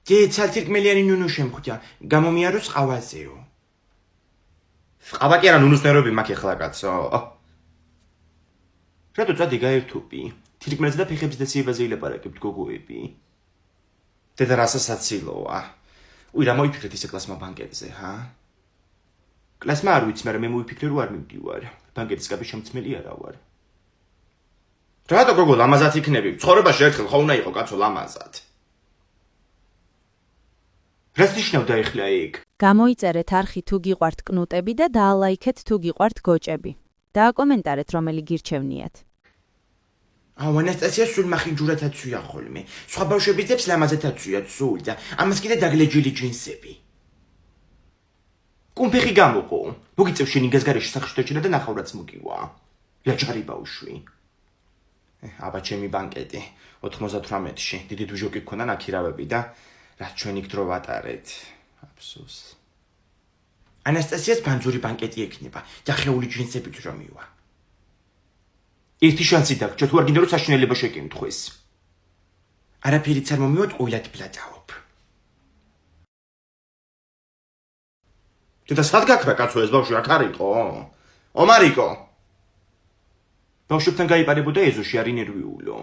ცალთირკმელიანი ნუნუ შემხვდა, გამომიაროს ყავაზეო. ყავა კი არა ნუნუს ნერვები მაქვს ახლა კაცო. რატო წადი გაერთუპი? თირკმელზე და ფეხების დაციებაზე ილაპარაკებთ გოგოები. დედა რასაცილოა. უი რა მოიფიქრეთ ისე კლასმა ბანკეტზე, ჰა? კლასმა არ ვიცი, მაგრამ მე მოიფიქრე რომ არ მივდივარ. ბანკეტის კაპის შემცმელი არა ვარ. რატო გოგო ლამაზად იქნები? ცხოვრებაში ერთხელ ხო უნდა იყო კაცო ლამაზად. რას ნიშნავდა ეხლა იქ? გამოიწერეთ არხი თუ გიყვართ კნუტები და დაალაიქეთ თუ გიყვართ გოჭები. დააკომენტარეთ რომელი გირჩევნიათ. ანასტასია სულ მახინჯურად აცვია ხოლმე. სხვა ბავშვების ძებს ლამაზად აცვია სულ და ამას კიდე დაგლეჯილი ჯინსები. კუმფეხი გამოყო. მოგიწევ შენი გაზგარეში სახში დაჭირა და ნახავრაც მოგივა. ლაჭარი ბავშვი. აბა ჩემი ბანკეტი 98-ში დიდი დუჟოკი გქონდა ნაქირავები და რაც ჩვენ იქ დრო ვატარეთ. აფსოს. ანასტასიას ბანძური ბანკეტი ექნება და ხეული ჯინსებით რომ მივა. ერთი შანსი დაგჭირ თუ არ გინდა რომ საშინელება შეკიმთხვის. არაფერიც არ მომივოთ ყვილად ბლატაობ. და სად გაქრა კაცო ეს ბავშვი აქ არ იყო? ომარიკო. ბავშვებთან გაიპარებოდა ეზოში არ ინერვიულო.